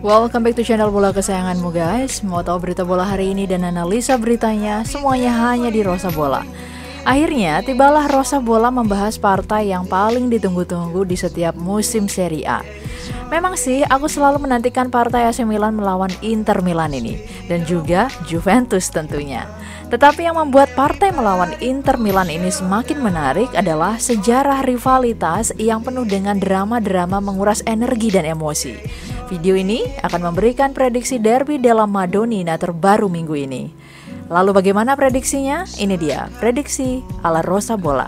Welcome back to channel bola kesayanganmu guys. Mau tahu berita bola hari ini dan analisa beritanya? Semuanya hanya di Rosa Bola. Akhirnya tibalah Rosa Bola membahas partai yang paling ditunggu-tunggu di setiap musim Serie A. Memang sih aku selalu menantikan partai AC Milan melawan Inter Milan ini, dan juga Juventus tentunya. Tetapi yang membuat partai melawan Inter Milan ini semakin menarik adalah sejarah rivalitas yang penuh dengan drama-drama menguras energi dan emosi. Video ini akan memberikan prediksi derby della Madonnina terbaru minggu ini. Lalu bagaimana prediksinya? Ini dia, prediksi ala Rosa Bola.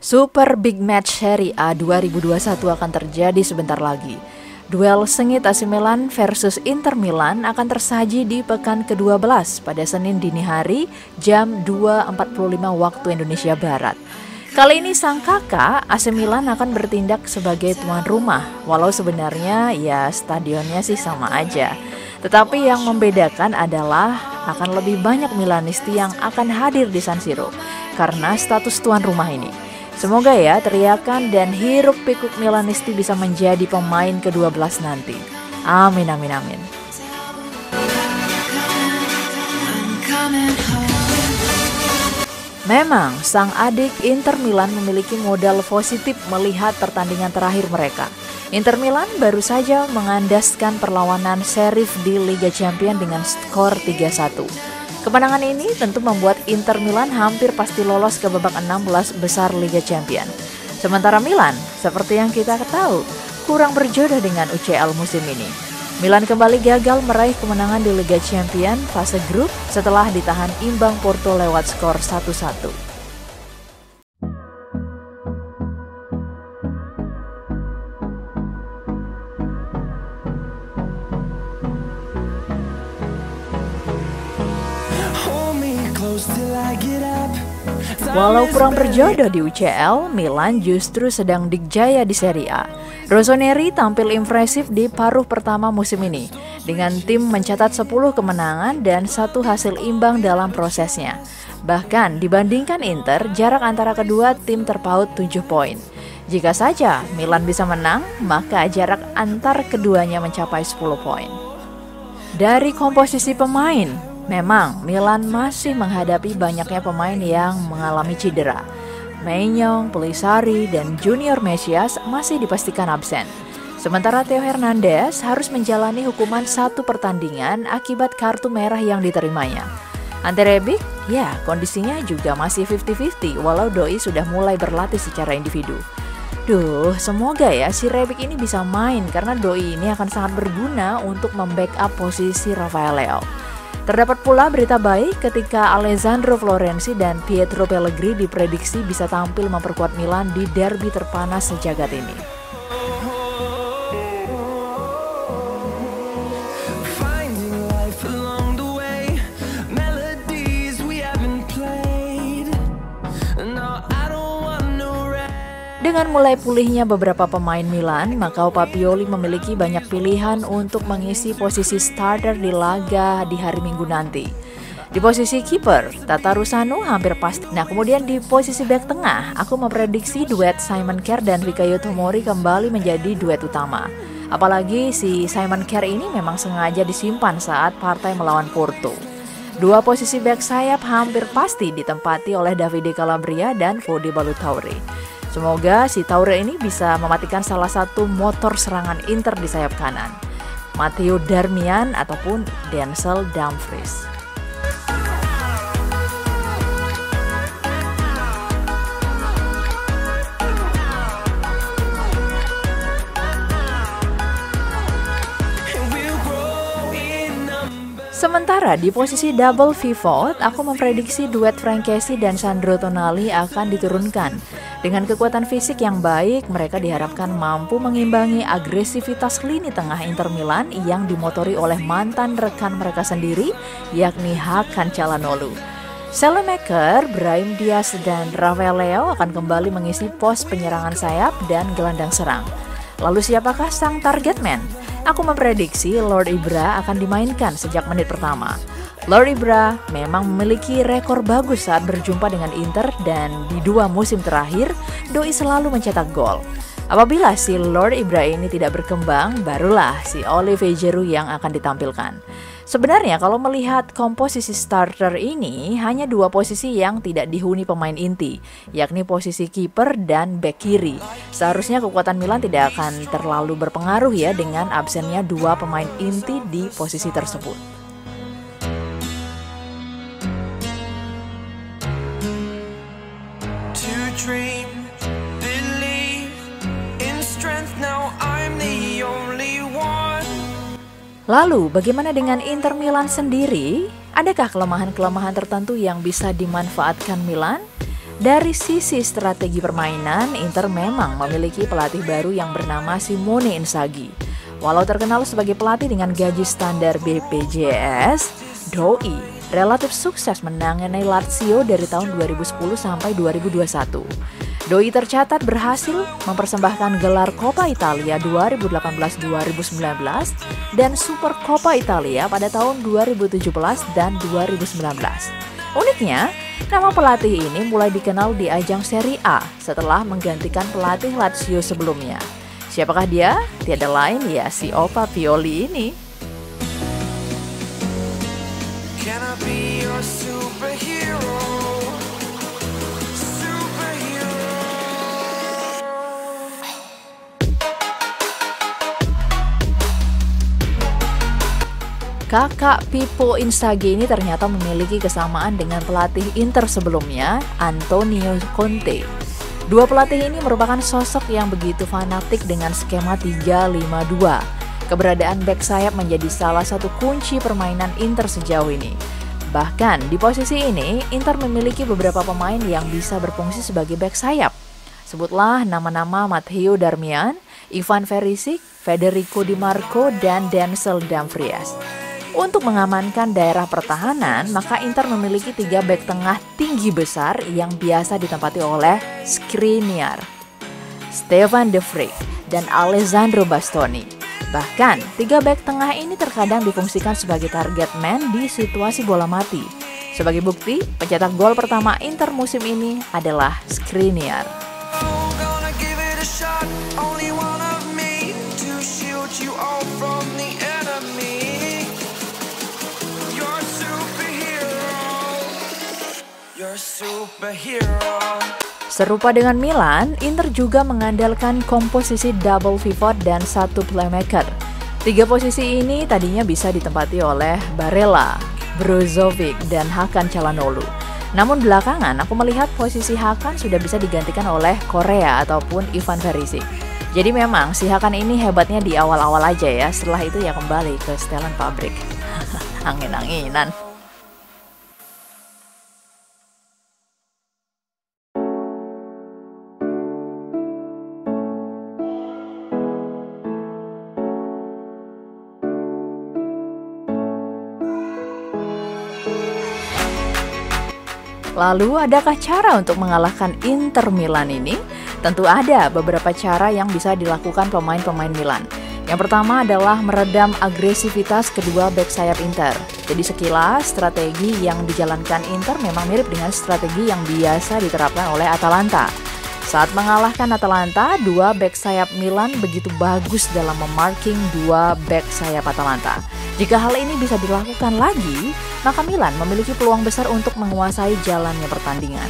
Super Big Match Serie A 2021 akan terjadi sebentar lagi. Duel sengit AC Milan versus Inter Milan akan tersaji di pekan ke-12 pada Senin dini hari jam 2.45 waktu Indonesia Barat. Kali ini sang kakak AC Milan akan bertindak sebagai tuan rumah, walau sebenarnya ya stadionnya sih sama aja. Tetapi yang membedakan adalah akan lebih banyak Milanisti yang akan hadir di San Siro karena status tuan rumah ini. Semoga ya teriakan dan hiruk pikuk Milanisti bisa menjadi pemain ke-12 nanti. Amin amin amin. Memang sang adik Inter Milan memiliki modal positif melihat pertandingan terakhir mereka. Inter Milan baru saja mengandaskan perlawanan Sheriff di Liga Champions dengan skor 3-1. Kemenangan ini tentu membuat Inter Milan hampir pasti lolos ke babak 16 besar Liga Champions. Sementara Milan, seperti yang kita tahu, kurang berjodoh dengan UCL musim ini. Milan kembali gagal meraih kemenangan di Liga Champions fase grup setelah ditahan imbang Porto lewat skor 1-1. Walau kurang berjodoh di UCL, Milan justru sedang dikjaya di Serie A. Rossoneri tampil impresif di paruh pertama musim ini, dengan tim mencatat 10 kemenangan dan 1 hasil imbang dalam prosesnya. Bahkan dibandingkan Inter, jarak antara kedua tim terpaut 7 poin. Jika saja Milan bisa menang, maka jarak antar keduanya mencapai 10 poin. Dari komposisi pemain, memang Milan masih menghadapi banyaknya pemain yang mengalami cedera. Maignan, Pelissari, dan Junior Mesias masih dipastikan absen. Sementara Theo Hernandez harus menjalani hukuman 1 pertandingan akibat kartu merah yang diterimanya. Ante Rebic, ya kondisinya juga masih 50-50 walau Doi sudah mulai berlatih secara individu. Duh, semoga ya si Rebic ini bisa main karena Doi ini akan sangat berguna untuk membackup posisi Rafael Leao. Terdapat pula berita baik ketika Alessandro Florenzi dan Pietro Pellegrini diprediksi bisa tampil memperkuat Milan di derby terpanas sejagat ini. Dengan mulai pulihnya beberapa pemain Milan, maka Papioli memiliki banyak pilihan untuk mengisi posisi starter di laga di hari Minggu nanti. Di posisi kiper, Tata Rusano hampir pasti. Nah, kemudian di posisi bek tengah, aku memprediksi duet Simon Kjær dan Fikayo Tomori kembali menjadi duet utama. Apalagi si Simon Kjær ini memang sengaja disimpan saat partai melawan Porto. Dua posisi bek sayap hampir pasti ditempati oleh Davide Calabria dan Fode Ballo-Touré. Semoga si Toure ini bisa mematikan salah satu motor serangan Inter di sayap kanan, Matteo Darmian ataupun Denzel Dumfries. Sementara di posisi double pivot, aku memprediksi duet Frank Kessie dan Sandro Tonali akan diturunkan. Dengan kekuatan fisik yang baik, mereka diharapkan mampu mengimbangi agresivitas lini tengah Inter Milan yang dimotori oleh mantan rekan mereka sendiri, yakni Hakan Calhanoglu. Salemaker, Brahim Diaz, dan Rafael Leao akan kembali mengisi pos penyerangan sayap dan gelandang serang. Lalu siapakah sang target man? Aku memprediksi Lord Ibra akan dimainkan sejak menit pertama. Lord Ibra memang memiliki rekor bagus saat berjumpa dengan Inter dan di 2 musim terakhir, doi selalu mencetak gol. Apabila si Lord Ibra ini tidak berkembang, barulah si Olivier Giroud yang akan ditampilkan. Sebenarnya kalau melihat komposisi starter ini, hanya 2 posisi yang tidak dihuni pemain inti, yakni posisi kiper dan bek kiri. Seharusnya kekuatan Milan tidak akan terlalu berpengaruh ya dengan absennya 2 pemain inti di posisi tersebut. Lalu, bagaimana dengan Inter Milan sendiri? Adakah kelemahan-kelemahan tertentu yang bisa dimanfaatkan Milan? Dari sisi strategi permainan, Inter memang memiliki pelatih baru yang bernama Simone Inzaghi. Walau terkenal sebagai pelatih dengan gaji standar BPJS, doi relatif sukses menangani Lazio dari tahun 2010 sampai 2021. Doi tercatat berhasil mempersembahkan gelar Coppa Italia 2018-2019 dan Super Coppa Italia pada tahun 2017 dan 2019. Uniknya, nama pelatih ini mulai dikenal di ajang Serie A setelah menggantikan pelatih Lazio sebelumnya. Siapakah dia? Tiada lain ya si Opa Pioli ini. Can I be your superhero? Kakak Pippo Inzaghi ini ternyata memiliki kesamaan dengan pelatih Inter sebelumnya, Antonio Conte. 2 pelatih ini merupakan sosok yang begitu fanatik dengan skema 3-5-2. Keberadaan bek sayap menjadi salah satu kunci permainan Inter sejauh ini. Bahkan di posisi ini, Inter memiliki beberapa pemain yang bisa berfungsi sebagai bek sayap. Sebutlah nama-nama Matteo Darmian, Ivan Perisic, Federico Di Marco, dan Denzel Dumfries. Untuk mengamankan daerah pertahanan, maka Inter memiliki 3 bek tengah tinggi besar yang biasa ditempati oleh Skriniar, Stefan De Vrij, dan Alessandro Bastoni. Bahkan, 3 bek tengah ini terkadang difungsikan sebagai target man di situasi bola mati. Sebagai bukti, pencetak gol pertama Inter musim ini adalah Skriniar. Serupa dengan Milan, Inter juga mengandalkan komposisi double pivot dan 1 playmaker. 3 posisi ini tadinya bisa ditempati oleh Barella, Brozovic, dan Hakan Çalhanoğlu. Namun belakangan aku melihat posisi Hakan sudah bisa digantikan oleh Korea ataupun Ivan Perisic. Jadi memang si Hakan ini hebatnya di awal-awal aja ya, setelah itu ya kembali ke setelan pabrik. Angin-anginan. Lalu, adakah cara untuk mengalahkan Inter Milan ini? Tentu ada beberapa cara yang bisa dilakukan pemain-pemain Milan. Yang pertama adalah meredam agresivitas kedua bek sayap Inter. Jadi sekilas, strategi yang dijalankan Inter memang mirip dengan strategi yang biasa diterapkan oleh Atalanta. Saat mengalahkan Atalanta, 2 bek sayap Milan begitu bagus dalam memarking 2 bek sayap Atalanta. Jika hal ini bisa dilakukan lagi, maka Milan memiliki peluang besar untuk menguasai jalannya pertandingan.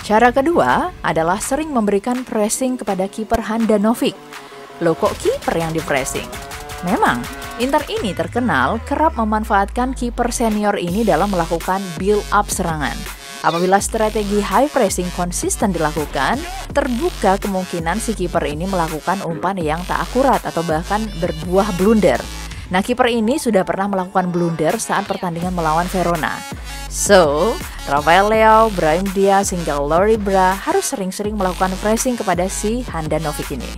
Cara kedua adalah sering memberikan pressing kepada kiper Handanovic. Loh, kok kiper yang di pressing? Memang, Inter ini terkenal kerap memanfaatkan kiper senior ini dalam melakukan build-up serangan. Apabila strategi high pressing konsisten dilakukan, terbuka kemungkinan si kiper ini melakukan umpan yang tak akurat atau bahkan berbuah blunder. Nah, kiper ini sudah pernah melakukan blunder saat pertandingan melawan Verona. So, Rafael Leao, Brahim Diaz, hingga Lori Bra harus sering-sering melakukan pressing kepada si Handanovic ini.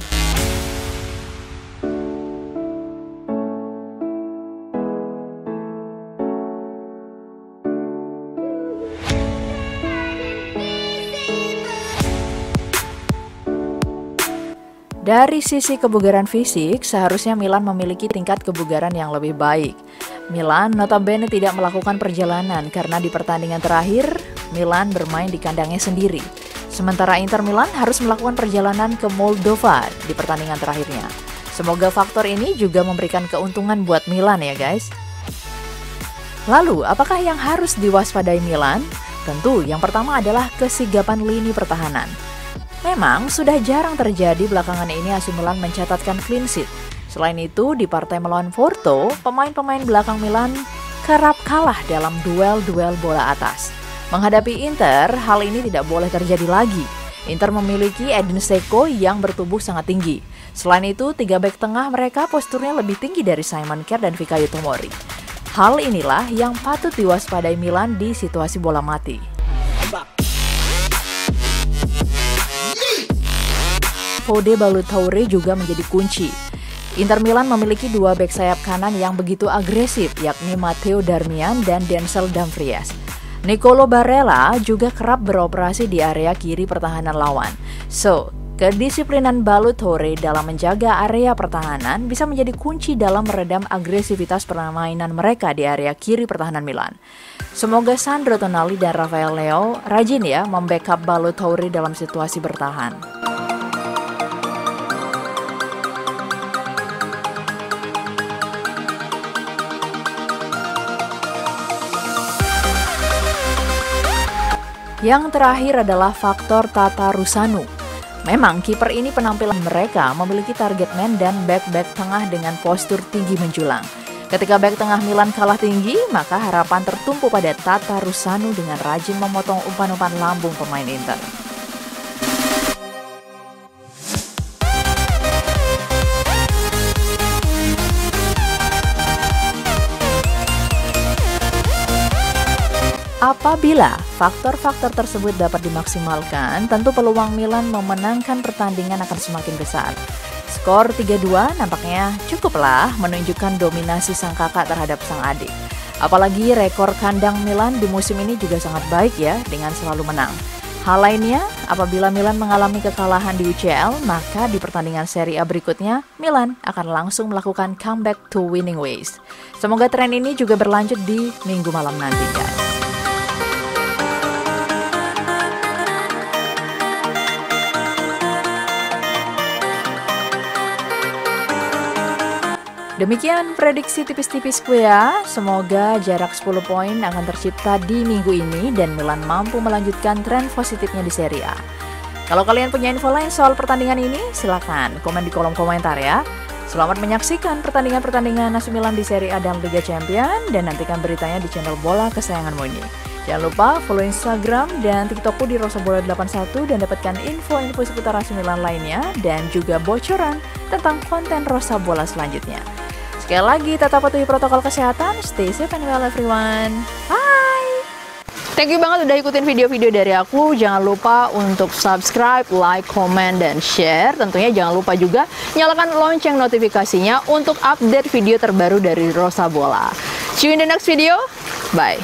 Dari sisi kebugaran fisik, seharusnya Milan memiliki tingkat kebugaran yang lebih baik. Milan notabene tidak melakukan perjalanan karena di pertandingan terakhir, Milan bermain di kandangnya sendiri. Sementara Inter Milan harus melakukan perjalanan ke Moldova di pertandingan terakhirnya. Semoga faktor ini juga memberikan keuntungan buat Milan ya guys. Lalu, apakah yang harus diwaspadai Milan? Tentu, yang pertama adalah kesigapan lini pertahanan. Memang sudah jarang terjadi belakangan ini AC Milan mencatatkan clean sheet. Selain itu, di partai melawan Porto, pemain-pemain belakang Milan kerap kalah dalam duel-duel bola atas. Menghadapi Inter, hal ini tidak boleh terjadi lagi. Inter memiliki Edin Dzeko yang bertubuh sangat tinggi. Selain itu, 3 bek tengah mereka posturnya lebih tinggi dari Simon Kjaer dan Fikayo Tomori. Hal inilah yang patut diwaspadai Milan di situasi bola mati. Fode Ballo-Touré juga menjadi kunci. Inter Milan memiliki 2 bek sayap kanan yang begitu agresif, yakni Matteo Darmian dan Denzel Dumfries. Nicolo Barella juga kerap beroperasi di area kiri pertahanan lawan. So, kedisiplinan Ballo-Touré dalam menjaga area pertahanan bisa menjadi kunci dalam meredam agresivitas permainan mereka di area kiri pertahanan Milan. Semoga Sandro Tonali dan Rafael Leao rajin ya membackup Ballo-Touré dalam situasi bertahan. Yang terakhir adalah faktor Tatarusanu. Memang kiper ini penampilan mereka memiliki target man dan back-back tengah dengan postur tinggi menjulang. Ketika back tengah Milan kalah tinggi, maka harapan tertumpu pada Tatarusanu dengan rajin memotong umpan-umpan lambung pemain Inter. Apabila faktor-faktor tersebut dapat dimaksimalkan, tentu peluang Milan memenangkan pertandingan akan semakin besar. Skor 3-2 nampaknya cukuplah menunjukkan dominasi sang kakak terhadap sang adik. Apalagi rekor kandang Milan di musim ini juga sangat baik ya, dengan selalu menang. Hal lainnya, apabila Milan mengalami kekalahan di UCL, maka di pertandingan Serie A berikutnya, Milan akan langsung melakukan comeback to winning ways. Semoga tren ini juga berlanjut di minggu malam nanti guys. Demikian prediksi tipis-tipisku ya, semoga jarak 10 poin akan tercipta di minggu ini dan Milan mampu melanjutkan tren positifnya di Serie A. Kalau kalian punya info lain soal pertandingan ini, silakan komen di kolom komentar ya. Selamat menyaksikan pertandingan-pertandingan AC Milan di Serie A dan Liga Champions dan nantikan beritanya di channel bola kesayanganmu ini. Jangan lupa follow Instagram dan TikTokku di rosabola81 dan dapatkan info-info seputar AC Milan lainnya dan juga bocoran tentang konten Rosa Bola selanjutnya. Sekali lagi, tetap patuhi protokol kesehatan, stay safe and well everyone. Bye! Thank you banget udah ikutin video-video dari aku. Jangan lupa untuk subscribe, like, comment, dan share. Tentunya jangan lupa juga nyalakan lonceng notifikasinya untuk update video terbaru dari Rosa Bola. See you in the next video. Bye!